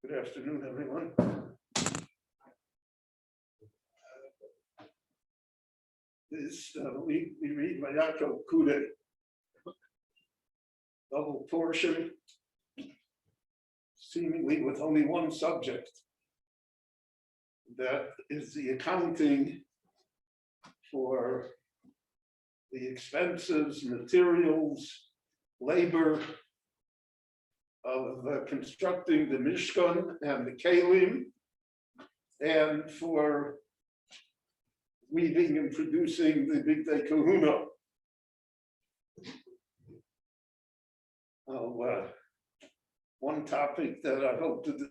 Good afternoon, everyone. We read Vayakov Kude, double portion, seemingly with only one subject. That is the accounting for the expenses, materials, labor of constructing the Mishkan and the Kalim, and for weaving and producing the Big Day Kahuna. One topic that I hope to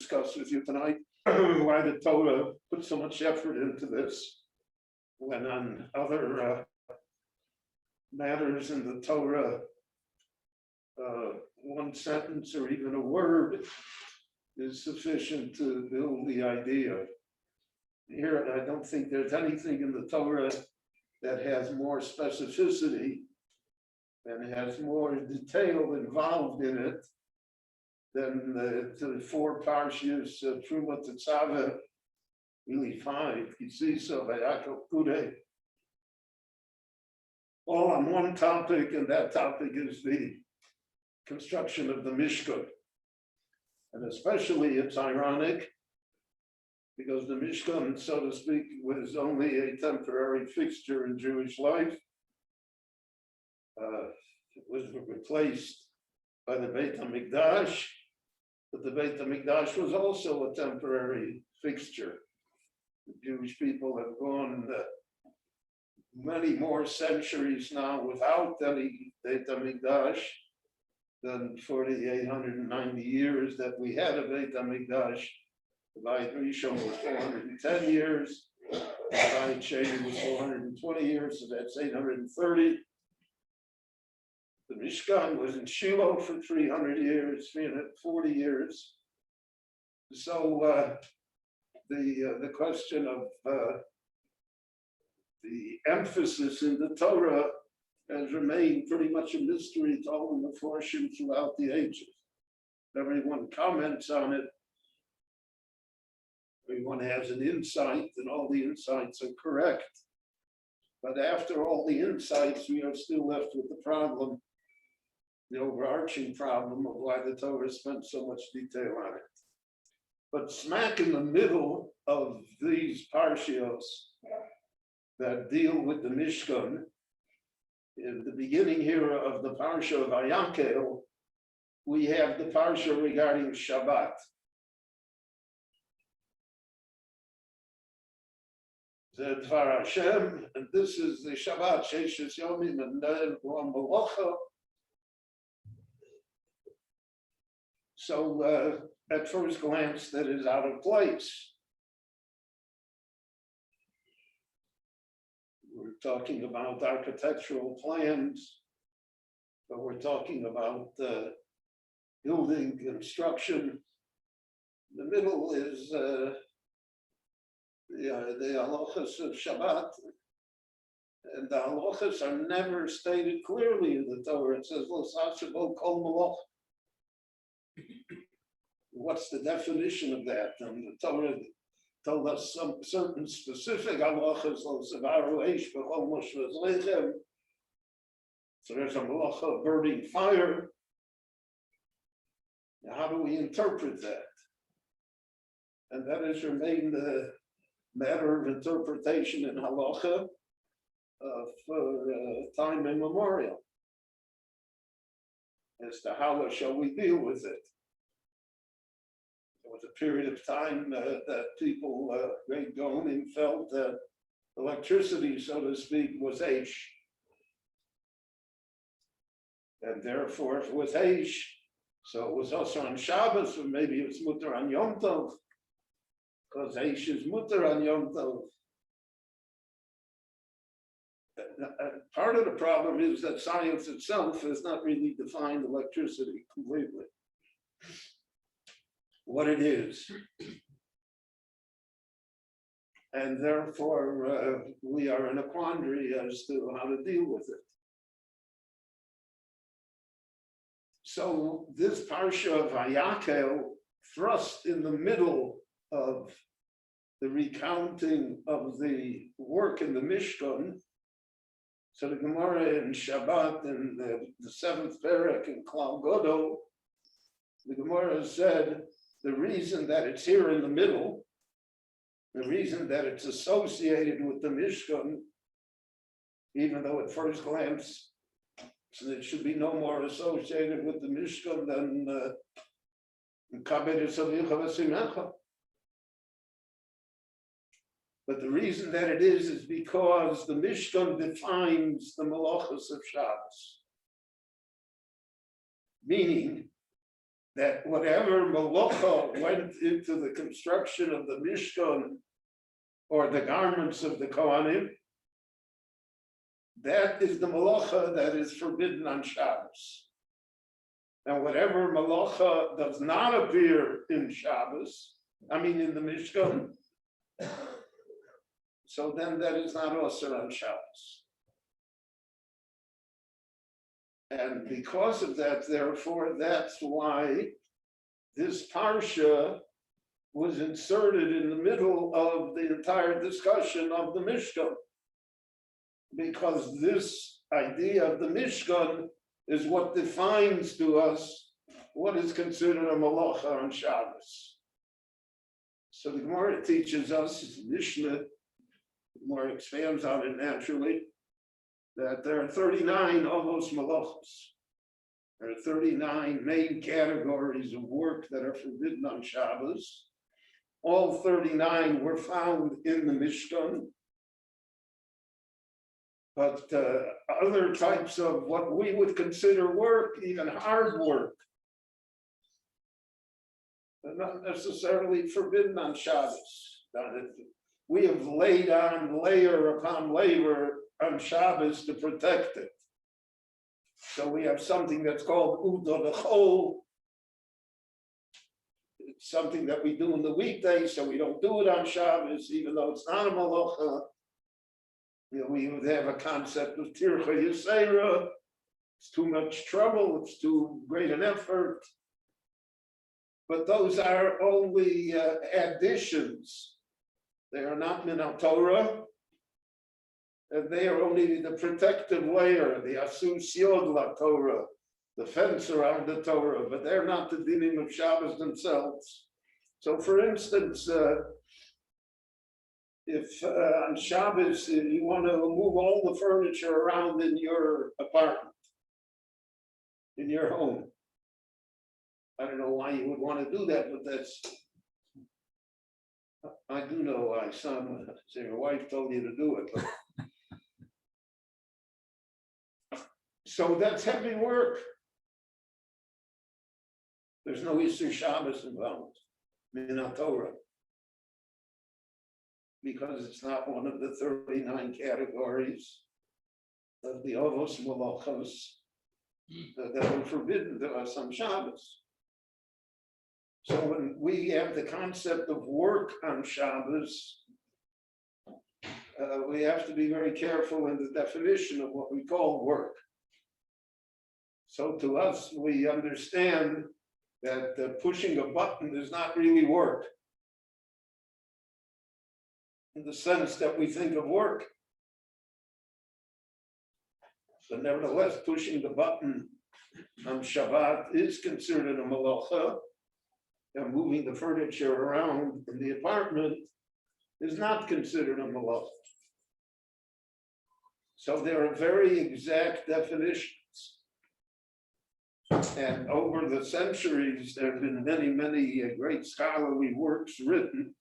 discuss with you tonight, why the Torah put so much effort into this, when on other matters in the Torah, one sentence or even a word is sufficient to build the idea. Here, I don't think there's anything in the Torah that has more specificity and has more detail involved in it than the four parshas, Truma Tetzaveh, really five, Kisisa, Vayakov Kude, all on one topic, and that topic is the construction of the Mishkan. And especially it's ironic because the Mishkan, so to speak, was only a temporary fixture in Jewish life. It was replaced by the Beit HaMikdash, but the Beit HaMikdash was also a temporary fixture. The Jewish people have gone many more centuries now without any Beit HaMikdash than for the 890 years that we had a Beit HaMikdash. The Beit Rishon was 410 years, the Beit Sheni was 420 years, so that's 830. The Mishkan was in Shiloh for 300 years, 340 years. So the question of the emphasis in the Torah has remained pretty much a mystery to all the Meforshim throughout the ages. Everyone comments on it. Everyone has an insight, and all the insights are correct. But after all the insights, we are still left with the problem, the overarching problem of why the Torah spent so much detail on it. But smack in the middle of these parshios that deal with the Mishkan, in the beginning here of the parsha of Vayakel, we have the parsha regarding Shabbat. The Dvar Hashem, and this is the Shabbat, Sheishes Yomim and One Melacha. So at first glance, that is out of place. We're talking about architectural plans, but we're talking about building, construction. The middle is the halachas of Shabbat, and the halachas are never stated clearly in the Torah. It says, "Lo kol malach." What's the definition of that? And the Torah told us some certain specific halachas, so there's a malacha of burning fire. Now, how do we interpret that? And that has remained a matter of interpretation in halacha for time immemorial as to how shall we deal with it. There was a period of time that people, great Gonim, felt that electricity, so to speak, was Eish. And therefore, if it was Eish, so it was also on Shabbos, or maybe it's Mutter on Yom Tov, because Eish is Mutter on Yom Tov. Part of the problem is that science itself has not really defined electricity completely. What it is. And therefore, we are in a quandary as to how to deal with it. So this parsha of Vayakel thrust in the middle of the recounting of the work in the Mishkan. So the Gemara in Shabbat in the seventh parak in Klal Godol, the Gemara said the reason that it's here in the middle, the reason that it's associated with the Mishkan, even though at first glance it should be no more associated with the Mishkan than Kabed Yisavicha V'Simecha. But the reason that it is because the Mishkan defines the Malachos of Shabbos. Meaning that whatever Malacha went into the construction of the Mishkan or the garments of the Kohanim, that is the Malacha that is forbidden on Shabbos. And whatever Malacha does not appear in Shabbos, in the Mishkan, so then that is not also on Shabbos. And because of that, therefore, that's why this parsha was inserted in the middle of the entire discussion of the Mishkan. Because this idea of the Mishkan is what defines to us what is considered a malacha on Shabbos. So the Gemara teaches us, the Mishnah, the Gemara expands on it naturally, that there are 39 avos malachos. There are 39 main categories of work that are forbidden on Shabbos. All 39 were found in the Mishkan. But other types of what we would consider work, even hard work, are not necessarily forbidden on Shabbos. We have laid on layer upon layer on Shabbos to protect it. So we have something that's called Udo L'chol. It's something that we do in the weekdays, so we don't do it on Shabbos, even though it's not a malacha. We would have a concept of tircha yisera. It's too much trouble, it's too great an effort. But those are only additions. They are not min Torah, and they are only the protective layer, the asus yod la Torah, the fence around the Torah, but they're not the dinim of Shabbos themselves. So for instance, if on Shabbos you want to move all the furniture around in your apartment, in your home, I don't know why you would want to do that, but I do know why. So your wife told you to do it. But. So that's heavy work. There's no Easter Shabbos involved, min Torah, because it's not one of the 39 categories of the Ovos Malachos that were forbidden to us on Shabbos. So when we have the concept of work on Shabbos, we have to be very careful in the definition of what we call work. So to us, we understand that pushing a button is not really work, in the sense that we think of work. But nevertheless, pushing the button on Shabbat is considered a malacha, and moving the furniture around in the apartment is not considered a malacha. So there are very exact definitions. And over the centuries, there have been many, many great scholarly works written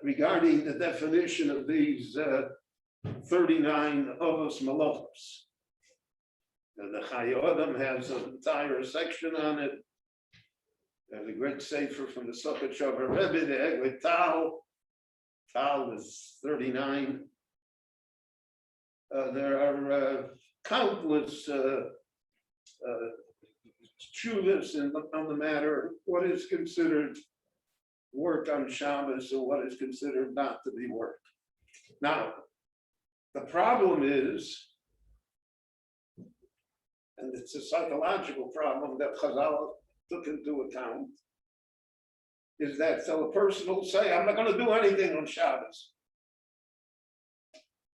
regarding the definition of these 39 Avos Malachos. The Chayei has an entire section on it. There's a great sefer from the Socket Shover Rebbe, the Egle Tal. Tal is 39. There are countless tshuvas on the matter, what is considered work on Shabbos and what is considered not to be work. Now, the problem is and it's a psychological problem that Chazal took into account, is that so a person will say, I'm not going to do anything on Shabbos.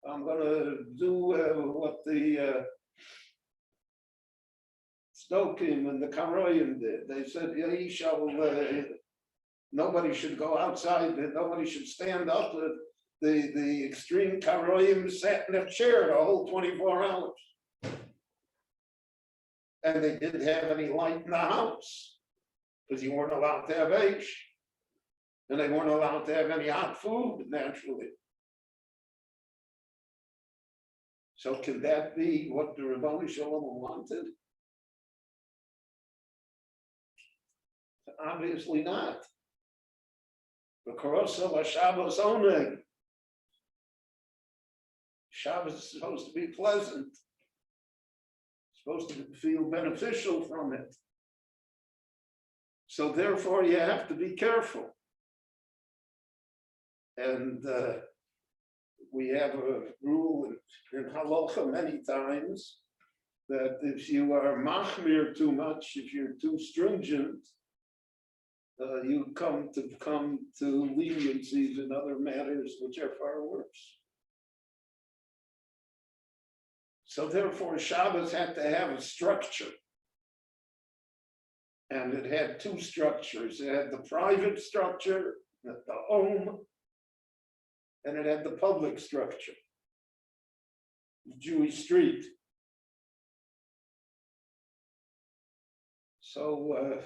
I'm going to do what the Stokim and the Karoyim did. They said, nobody should go outside, nobody should stand up. The extreme Karoyim sat in a chair the whole 24 hours. And they didn't have any light in the house because you weren't allowed to have Aish. And they weren't allowed to have any hot food, naturally. So can that be what the Ribono Shel Olam wanted? Obviously not. Because of Shabbos only. Shabbos is supposed to be pleasant. Supposed to feel beneficial from it. So therefore you have to be careful. And we have a rule in Halacha many times that if you are machmir too much, if you're too stringent, you come to leniencies in other matters which are far worse. So therefore Shabbos had to have a structure. And it had two structures. It had the private structure, the home, and it had the public structure, the Jewish street. So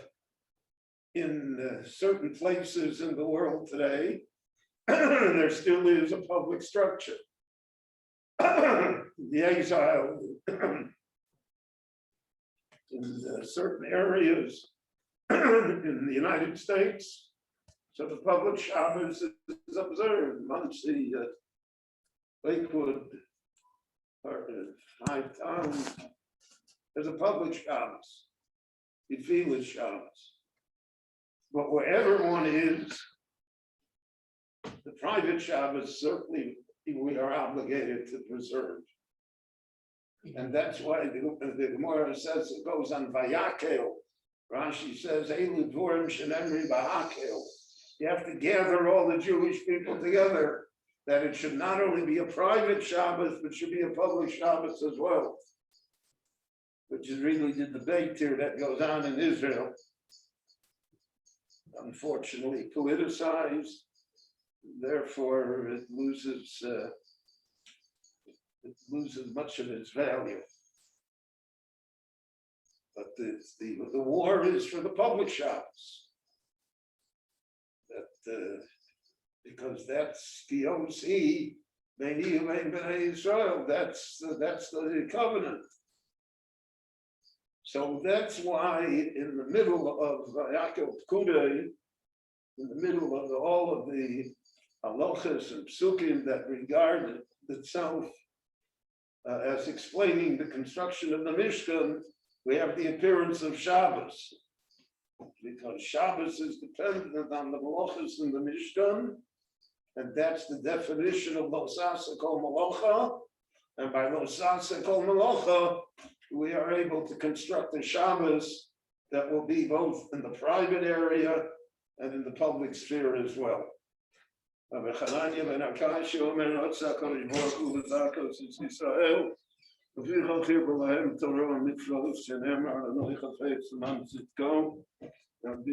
in certain places in the world today, there still is a public structure. The exile in certain areas in the United States, so the public Shabbos is observed. Muncie, Lakewood, or High Town, there's a public Shabbos. You feel it's Shabbos. But wherever one is, the private Shabbos certainly we are obligated to preserve. And that's why the Gemara says it goes on Vayakel. Rashi says, Eilu Dvorim Shenemri Vayakel. You have to gather all the Jewish people together, that it should not only be a private Shabbos, but should be a public Shabbos as well. Which is really the debate here that goes on in Israel. Unfortunately politicized, therefore it loses much of its value. But the war is for the public Shabbos. That because that's the OC, Bnei Israel. That's the covenant. So that's why in the middle of Yaakov Pekudei, in the middle of all of the halachas and psukim that regard itself as explaining the construction of the Mishkan, we have the appearance of Shabbos. Because Shabbos is dependent on the halachas in the Mishkan, and that's the definition of Lo Sasa Kol Malacha. And by Lo Sasa Kol Malacha, we are able to construct a Shabbos that will be both in the private area and in the public sphere as well.